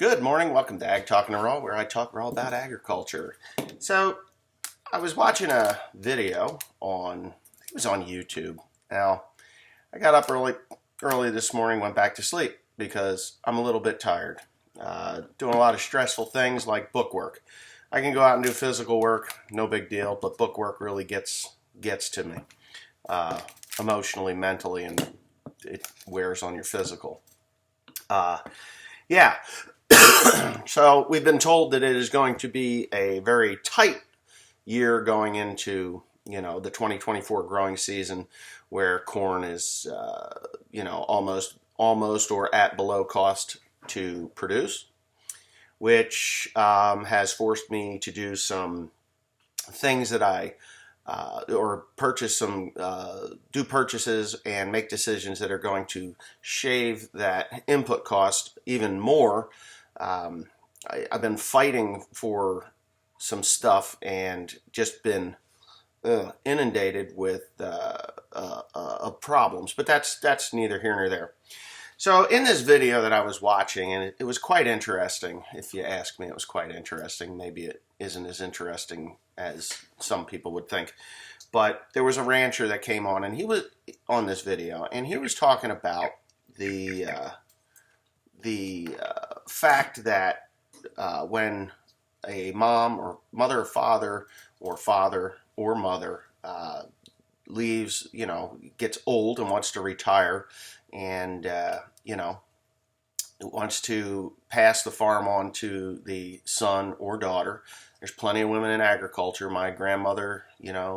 Good morning. Welcome to Ag Talking Raw, where I talk raw about agriculture. So, I was watching a video it was on YouTube. Now, I got up early this morning, went back to sleep because I'm a little bit tired. Doing a lot of stressful things like book work. I can go out and do physical work, no big deal, but book work really gets to me emotionally, mentally, and it wears on your physical. Yeah. So we've been told that it is going to be a very tight year going into, the 2024 growing season, where corn is, almost or at below cost to produce, which has forced me to do some things that or purchase some, do purchases and make decisions that are going to shave that input cost even more. I've been fighting for some stuff and just been inundated with problems, but that's neither here nor there. So in this video that I was watching, and it was quite interesting, if you ask me, it was quite interesting. Maybe it isn't as interesting as some people would think, but there was a rancher that came on, and he was on this video, and he was talking about the fact that when a mom or mother or father or mother leaves, gets old and wants to retire, and wants to pass the farm on to the son or daughter. There's plenty of women in agriculture. My grandmother,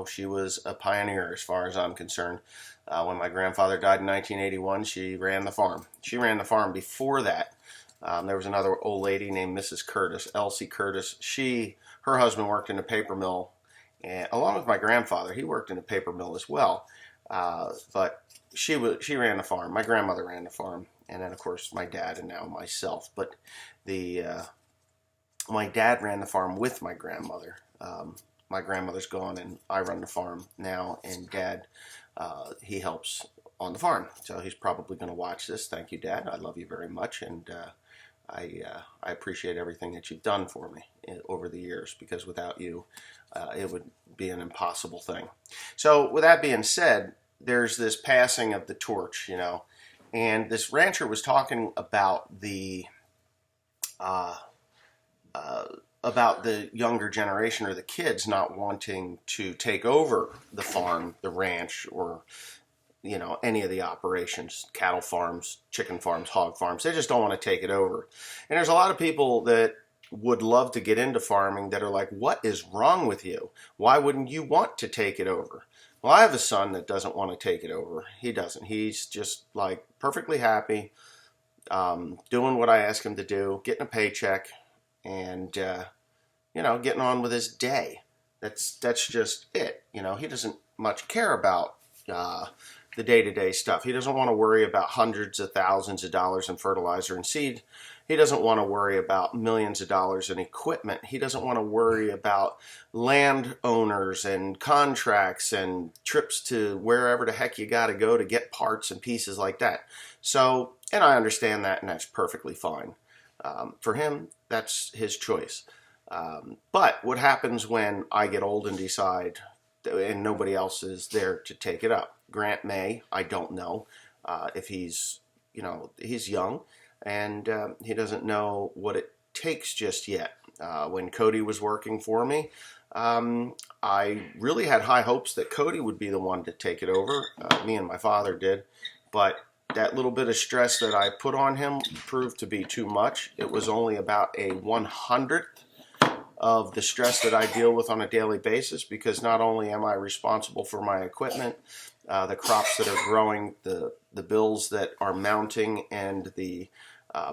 she was a pioneer as far as I'm concerned. When my grandfather died in 1981, she ran the farm. She ran the farm before that. There was another old lady named Mrs. Curtis, Elsie Curtis. Her husband worked in a paper mill, and along with my grandfather, he worked in a paper mill as well. But she ran the farm. My grandmother ran the farm, and then of course my dad, and now myself. But my dad ran the farm with my grandmother. My grandmother's gone, and I run the farm now, and Dad, he helps on the farm. So he's probably going to watch this. Thank you, Dad. I love you very much, and I appreciate everything that you've done for me over the years, because without you, it would be an impossible thing. So with that being said, there's this passing of the torch, and this rancher was talking about the younger generation, or the kids, not wanting to take over the farm, the ranch, or any of the operations, cattle farms, chicken farms, hog farms. They just don't want to take it over. And there's a lot of people that would love to get into farming that are like, what is wrong with you? Why wouldn't you want to take it over? Well, I have a son that doesn't want to take it over. He doesn't. He's just like perfectly happy doing what I ask him to do, getting a paycheck, and getting on with his day. That's just it. He doesn't much care about the day-to-day stuff. He doesn't want to worry about hundreds of thousands of dollars in fertilizer and seed. He doesn't want to worry about millions of dollars in equipment. He doesn't want to worry about landowners and contracts and trips to wherever the heck you got to go to get parts and pieces like that. So, and I understand that, and that's perfectly fine. For him, that's his choice. But what happens when I get old and decide, and nobody else is there to take it up? Grant may, I don't know, if he's young, and he doesn't know what it takes just yet. When Cody was working for me, I really had high hopes that Cody would be the one to take it over. Me and my father did, but that little bit of stress that I put on him proved to be too much. It was only about a 100th of the stress that I deal with on a daily basis, because not only am I responsible for my equipment, the crops that are growing, the bills that are mounting, and the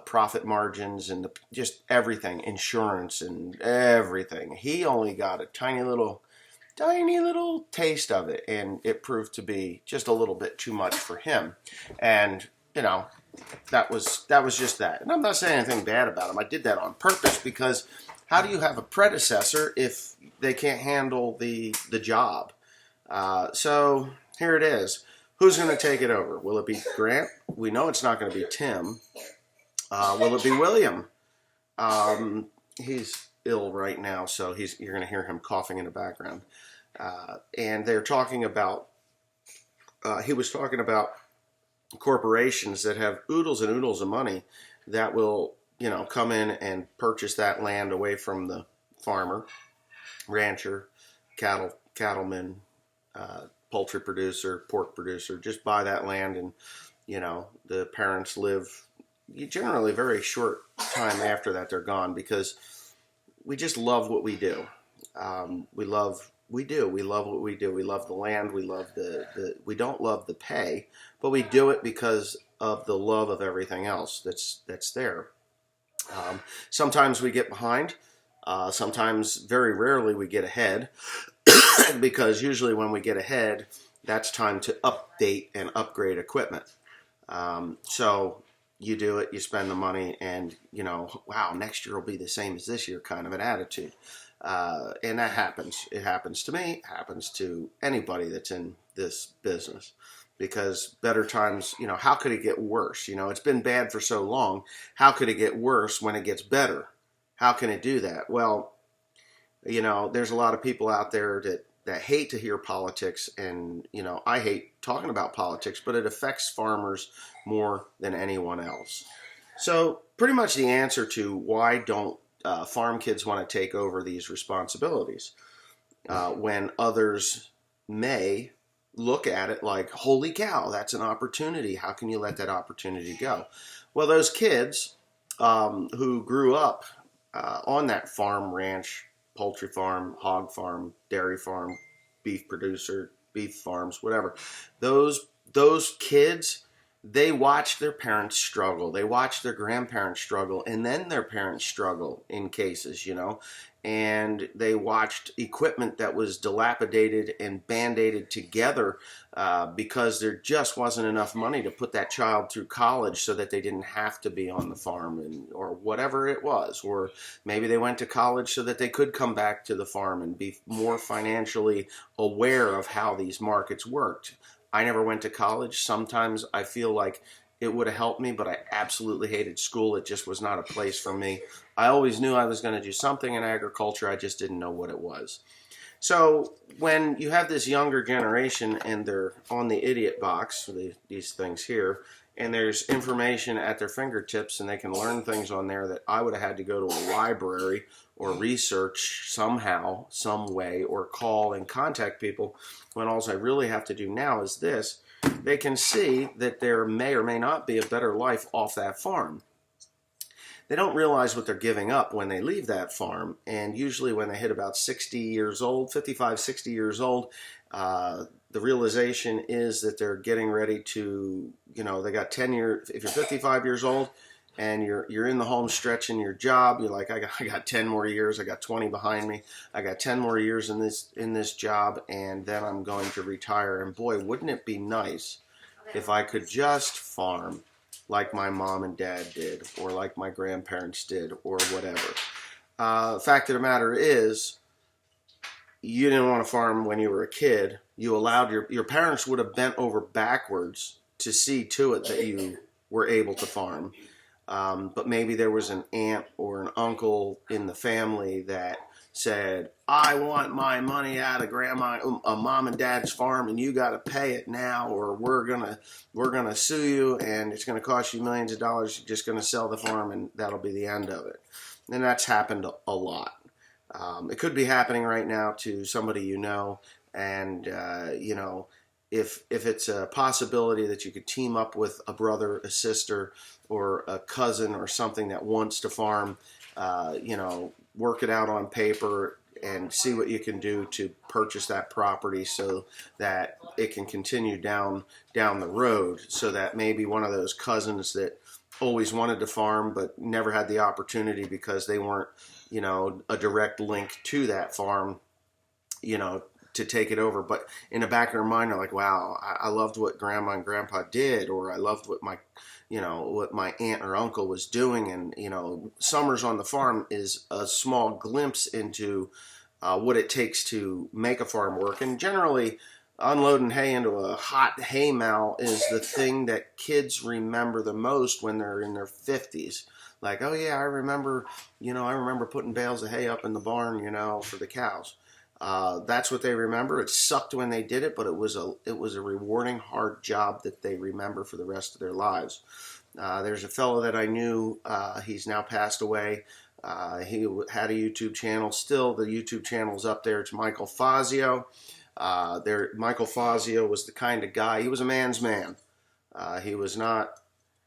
profit margins, and just everything, insurance and everything. He only got a tiny little taste of it, and it proved to be just a little bit too much for him. And that was just that. And I'm not saying anything bad about him. I did that on purpose, because how do you have a predecessor if they can't handle the job? So here it is. Who's going to take it over? Will it be Grant? We know it's not going to be Tim. Will it be William? He's ill right now, so you're going to hear him coughing in the background. And they're talking about, he was talking about corporations that have oodles and oodles of money that will, come in and purchase that land away from the farmer, rancher, cattleman, poultry producer, pork producer. Just buy that land, and the parents live generally very short time after that they're gone, because we just love what we do. We love what we do. We love the land. We love we don't love the pay, but we do it because of the love of everything else that's there. Sometimes we get behind. Sometimes, very rarely, we get ahead, because usually when we get ahead, that's time to update and upgrade equipment. So you do it, you spend the money, and wow, next year will be the same as this year, kind of an attitude. And that happens. It happens to me. It happens to anybody that's in this business, because better times, how could it get worse? It's been bad for so long. How could it get worse when it gets better? How can it do that? Well, there's a lot of people out there that hate to hear politics, and I hate talking about politics, but it affects farmers more than anyone else. So pretty much the answer to why don't farm kids want to take over these responsibilities when others may look at it like, holy cow, that's an opportunity. How can you let that opportunity go? Well, those kids who grew up on that farm, ranch, poultry farm, hog farm, dairy farm, beef producer, beef farms, whatever. Those kids, they watched their parents struggle. They watched their grandparents struggle, and then their parents struggle in cases, and they watched equipment that was dilapidated and band-aided together because there just wasn't enough money to put that child through college so that they didn't have to be on the farm, or whatever it was. Or maybe they went to college so that they could come back to the farm and be more financially aware of how these markets worked. I never went to college. Sometimes I feel like it would have helped me, but I absolutely hated school. It just was not a place for me. I always knew I was going to do something in agriculture. I just didn't know what it was. So when you have this younger generation and they're on the idiot box, these things here, and there's information at their fingertips and they can learn things on there that I would have had to go to a library or research somehow, some way, or call and contact people, when all I really have to do now is this. They can see that there may or may not be a better life off that farm. They don't realize what they're giving up when they leave that farm, and usually when they hit about 60 years old, 55, 60 years old, the realization is that they're getting ready to, they got 10 years. If you're 55 years old and you're in the home stretch in your job, you're like, I got 10 more years. I got 20 behind me. I got 10 more years in this job, and then I'm going to retire. And boy, wouldn't it be nice if I could just farm like my mom and dad did, or like my grandparents did, or whatever. Fact of the matter is, you didn't want to farm when you were a kid. You allowed your parents would have bent over backwards to see to it that you were able to farm. But maybe there was an aunt or an uncle in the family that said, I want my money out of mom and dad's farm, and you got to pay it now, or we're gonna sue you, and it's gonna cost you millions of dollars. You're just gonna sell the farm, and that'll be the end of it. And that's happened a lot. It could be happening right now to somebody and if it's a possibility that you could team up with a brother, a sister, or a cousin or something that wants to farm, work it out on paper and see what you can do to purchase that property so that it can continue down the road, so that maybe one of those cousins that always wanted to farm but never had the opportunity because they weren't, a direct link to that farm, to take it over. But in the back of their mind, they're like, wow, I loved what grandma and grandpa did, or I loved what my aunt or uncle was doing. And, summers on the farm is a small glimpse into what it takes to make a farm work. And generally, unloading hay into a hot hay mow is the thing that kids remember the most when they're in their 50s. like, oh yeah, I remember, I remember putting bales of hay up in the barn, for the cows. That's what they remember. It sucked when they did it, but it was a rewarding, hard job that they remember for the rest of their lives. There's a fellow that I knew. He's now passed away. He had a YouTube channel. Still, the YouTube channel's up there. It's Michael Fazio. Michael Fazio was the kind of guy. He was a man's man. He was not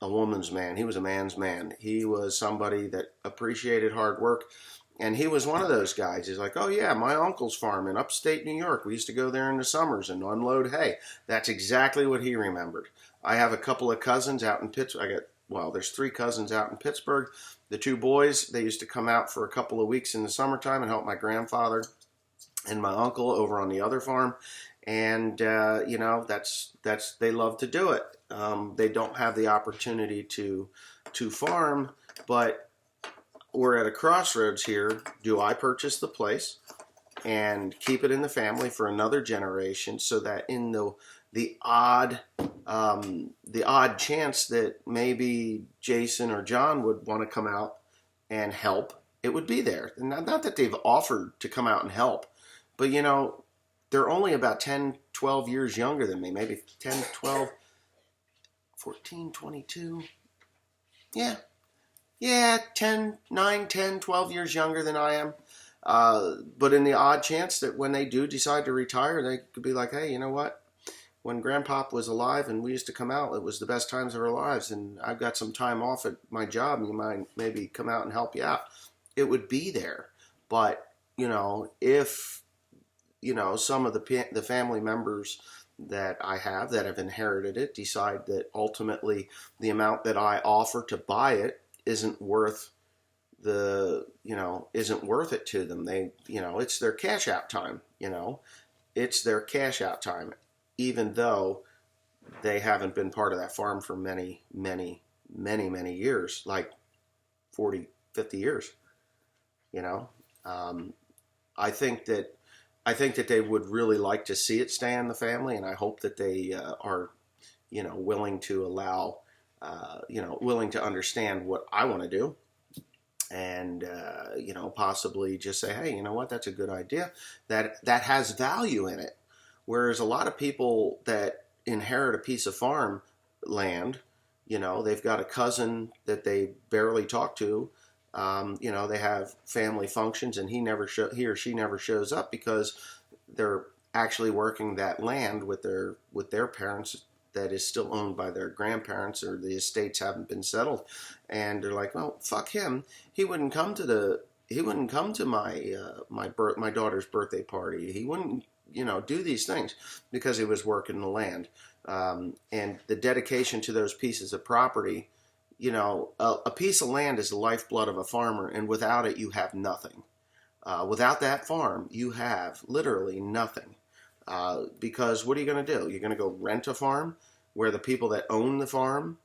a woman's man. He was a man's man. He was somebody that appreciated hard work. And he was one of those guys. He's like, oh yeah, my uncle's farm in upstate New York. We used to go there in the summers and unload hay. That's exactly what he remembered. I have a couple of cousins out in Pittsburgh. There's 3 cousins out in Pittsburgh. The 2 boys, they used to come out for a couple of weeks in the summertime and help my grandfather and my uncle over on the other farm. And, they love to do it. They don't have the opportunity to farm, but we're at a crossroads here. Do I purchase the place and keep it in the family for another generation so that in the odd chance that maybe Jason or John would want to come out and help, it would be there. Not that they've offered to come out and help, but they're only about 10, 12 years younger than me, maybe 10, 12, 14, 22. Yeah, 10, 9, 10, 12 years younger than I am. But in the odd chance that when they do decide to retire, they could be like, hey, you know what? When Grandpop was alive and we used to come out, it was the best times of our lives, and I've got some time off at my job, and you might maybe come out and help you out. It would be there. But, if, some of the family members that I have that have inherited it decide that ultimately the amount that I offer to buy it isn't worth isn't worth it to them. They, it's their cash out time, it's their cash out time, even though they haven't been part of that farm for many, many, many, many years, like 40, 50 years, I think that they would really like to see it stay in the family, and I hope that they are, willing to allow, willing to understand what I want to do, and possibly just say, hey, you know what, that's a good idea. That has value in it. Whereas a lot of people that inherit a piece of farm land, they've got a cousin that they barely talk to. They have family functions, and he or she never shows up because they're actually working that land with their parents that is still owned by their grandparents, or the estates haven't been settled, and they're like, well, fuck him. He wouldn't come to my daughter's birthday party. He wouldn't do these things because he was working the land, and the dedication to those pieces of property. A piece of land is the lifeblood of a farmer, and without it, you have nothing. Without that farm, you have literally nothing. Because what are you going to do? You're going to go rent a farm where the people that own the farm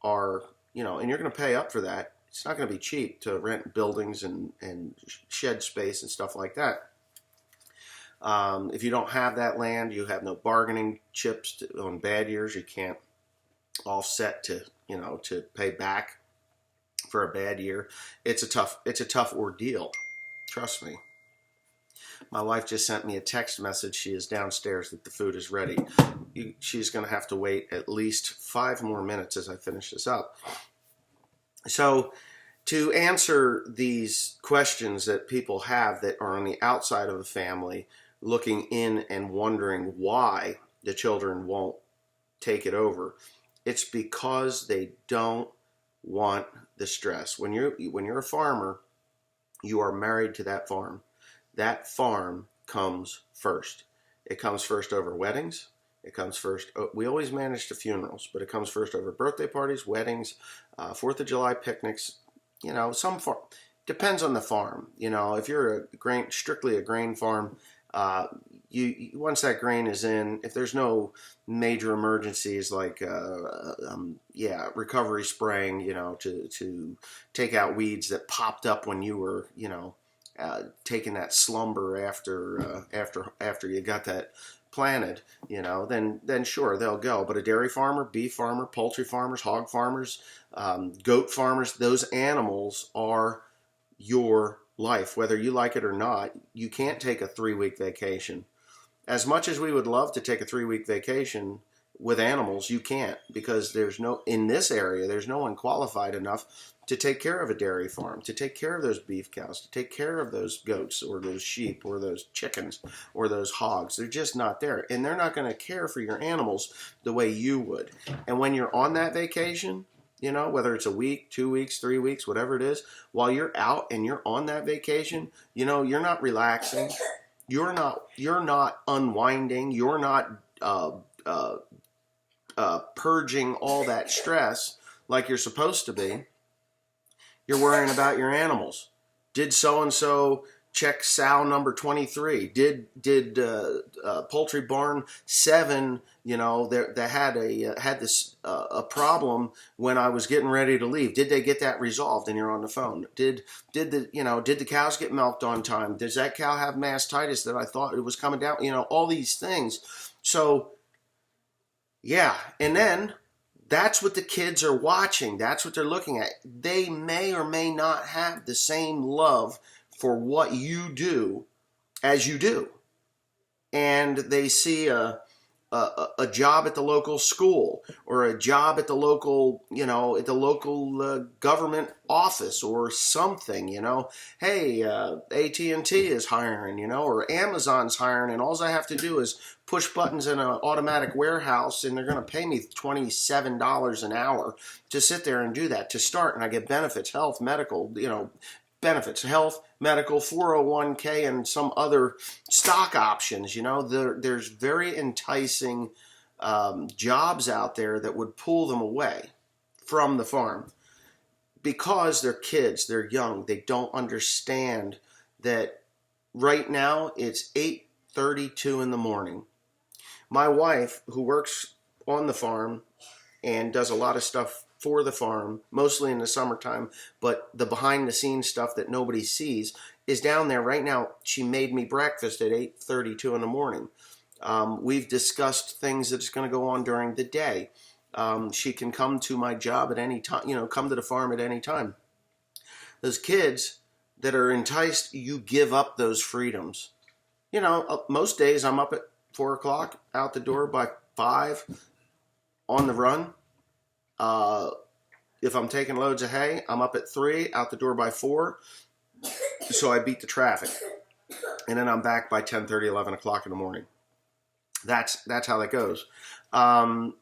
are, and you're going to pay up for that. It's not going to be cheap to rent buildings and shed space and stuff like that. If you don't have that land, you have no bargaining chips on bad years. You can't offset to pay back for a bad year. It's a tough ordeal. Trust me. My wife just sent me a text message. She is downstairs that the food is ready. She's going to have to wait at least 5 more minutes as I finish this up. So to answer these questions that people have that are on the outside of a family, looking in and wondering why the children won't take it over, it's because they don't want the stress. When you're a farmer, you are married to that farm. That farm comes first. It comes first over weddings. It comes first. We always manage the funerals, but it comes first over birthday parties, weddings, 4th of July picnics. Some farm depends on the farm. If you're strictly a grain farm, you once that grain is in, if there's no major emergencies like recovery spraying, to take out weeds that popped up when you were taking that slumber after you got that planted, then sure, they'll go. But a dairy farmer, beef farmer, poultry farmers, hog farmers, goat farmers, those animals are your life. Whether you like it or not, you can't take a 3-week vacation. As much as we would love to take a 3-week vacation with animals, you can't, because in this area, there's no one qualified enough to take care of a dairy farm, to take care of those beef cows, to take care of those goats or those sheep or those chickens or those hogs. They're just not there. And they're not going to care for your animals the way you would. And when you're on that vacation, whether it's a week, 2 weeks, 3 weeks, whatever it is, while you're out and you're on that vacation, you're not relaxing. You're not unwinding. You're not purging all that stress like you're supposed to be. You're worrying about your animals. Did so-and-so check sow number 23? Did poultry barn 7, that had this a problem when I was getting ready to leave? Did they get that resolved? And you're on the phone. Did the cows get milked on time? Does that cow have mastitis that I thought it was coming down? All these things. So yeah, and then that's what the kids are watching. That's what they're looking at. They may or may not have the same love for what you do as you do. And they see a job at the local school, or a job at the local, government office or something, Hey, AT&T is hiring, or Amazon's hiring, and all I have to do is push buttons in an automatic warehouse, and they're going to pay me $27 an hour to sit there and do that to start. And I get benefits, health, medical, benefits, health, medical, 401k, and some other stock options. There's very enticing jobs out there that would pull them away from the farm, because they're kids, they're young, they don't understand that right now it's 8:32 in the morning. My wife, who works on the farm and does a lot of stuff for the farm, mostly in the summertime, but the behind the scenes stuff that nobody sees, is down there right now. She made me breakfast at 8:32 in the morning. We've discussed things that's going to go on during the day. She can come to my job at any time, come to the farm at any time. Those kids that are enticed, you give up those freedoms. Most days I'm up at 4 o'clock, out the door by 5, on the run. If I'm taking loads of hay, I'm up at 3, out the door by 4, so I beat the traffic. And then I'm back by 10:30, 11 o'clock in the morning. That's how that goes. And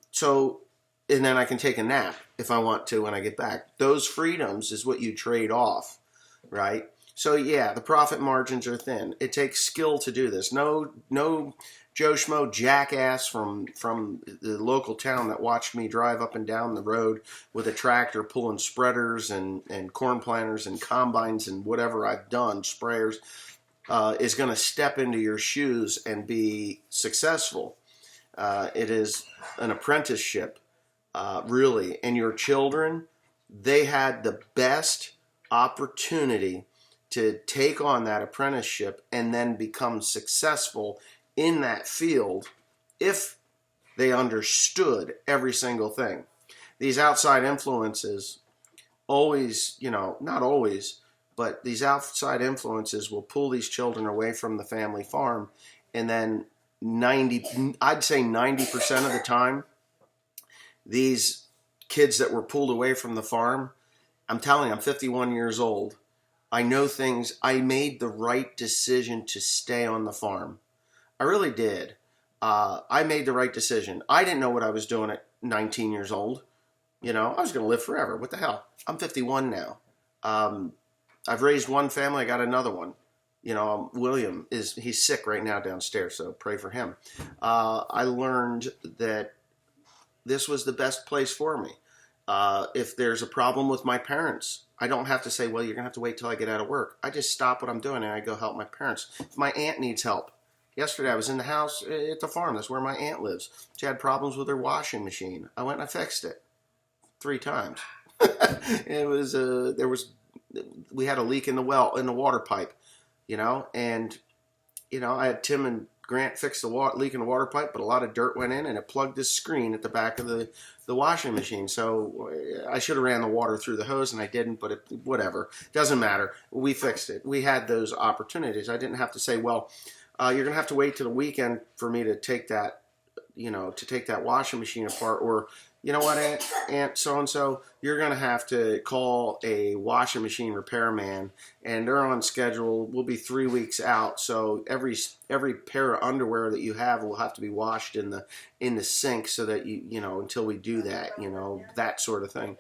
then I can take a nap if I want to when I get back. Those freedoms is what you trade off, right? So yeah, the profit margins are thin. It takes skill to do this. No Joe Schmo jackass from the local town that watched me drive up and down the road with a tractor pulling spreaders and corn planters and combines and whatever I've done, sprayers, is going to step into your shoes and be successful. It is an apprenticeship, really. And your children, they had the best opportunity to take on that apprenticeship and then become successful in that field if they understood every single thing. These outside influences always, not always, but these outside influences will pull these children away from the family farm, and then I'd say 90% of the time, these kids that were pulled away from the farm, I'm telling you, I'm 51 years old. I know things. I made the right decision to stay on the farm. I really did. I made the right decision. I didn't know what I was doing at 19 years old. I was going to live forever. What the hell? I'm 51 now. I've raised one family. I got another one. William he's sick right now downstairs, so pray for him. I learned that this was the best place for me. If there's a problem with my parents, I don't have to say, well, you're going to have to wait till I get out of work. I just stop what I'm doing and I go help my parents. If my aunt needs help. Yesterday I was in the house at the farm. That's where my aunt lives. She had problems with her washing machine. I went and I fixed it 3 times. We had a leak in the water pipe, and I had Tim and Grant fixed the leak in the water pipe, but a lot of dirt went in and it plugged this screen at the back of the washing machine. So I should have ran the water through the hose and I didn't, but whatever. Doesn't matter. We fixed it. We had those opportunities. I didn't have to say, well, you're going to have to wait till the weekend for me to take that, to take that washing machine apart, or you know what, Aunt so-and-so, you're going to have to call a washing machine repairman, and they're on schedule. We'll be 3 weeks out, so every pair of underwear that you have will have to be washed in the sink so that until we do that, that sort of thing.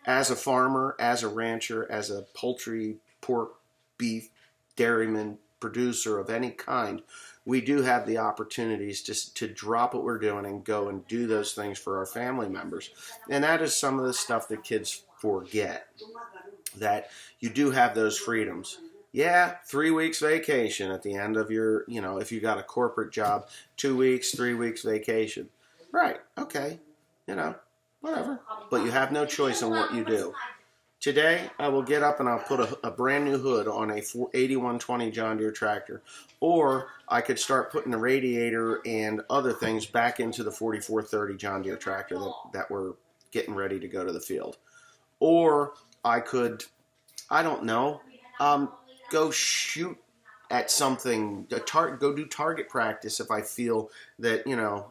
As a farmer, as a rancher, as a poultry, pork, beef, dairyman, producer of any kind, we do have the opportunities to drop what we're doing and go and do those things for our family members. And that is some of the stuff that kids forget, that you do have those freedoms. Yeah, 3 weeks vacation at the end of your, if you got a corporate job, 2 weeks, 3 weeks vacation. Right, okay, whatever. But you have no choice in what you do. Today, I will get up and I'll put a brand new hood on a 8120 John Deere tractor. Or I could start putting the radiator and other things back into the 4430 John Deere tractor that we're getting ready to go to the field. Or I could, I don't know, go shoot at something, go do target practice if I feel that,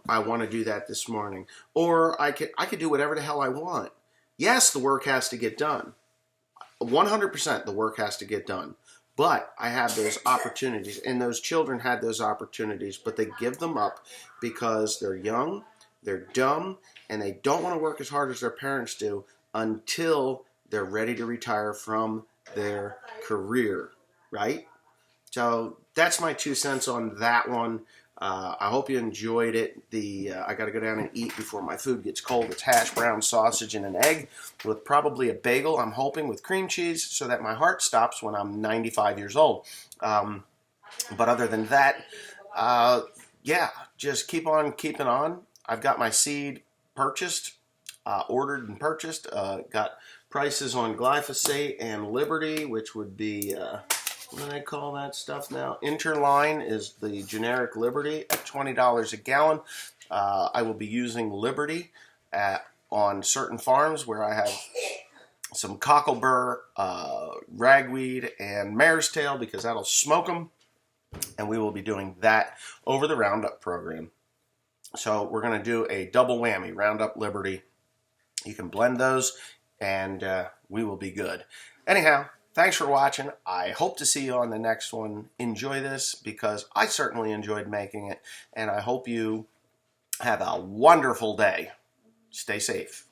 I want to do that this morning. Or I could do whatever the hell I want. Yes, the work has to get done. 100% the work has to get done. But I have those opportunities, and those children had those opportunities, but they give them up because they're young, they're dumb, and they don't want to work as hard as their parents do until they're ready to retire from their career, right? So that's my 2 cents on that one. I hope you enjoyed it. I got to go down and eat before my food gets cold. It's hash brown sausage and an egg with probably a bagel, I'm hoping, with cream cheese so that my heart stops when I'm 95 years old. But other than that, yeah, just keep on keeping on. I've got my seed purchased, ordered and purchased. Got prices on glyphosate and Liberty, which would be... what do they call that stuff now? Interline is the generic Liberty at $20 a gallon. I will be using Liberty on certain farms where I have some cocklebur, ragweed, and mare's tail because that'll smoke them. And we will be doing that over the Roundup program. So we're going to do a double whammy, Roundup, Liberty. You can blend those and we will be good. Anyhow, thanks for watching. I hope to see you on the next one. Enjoy this because I certainly enjoyed making it, and I hope you have a wonderful day. Stay safe.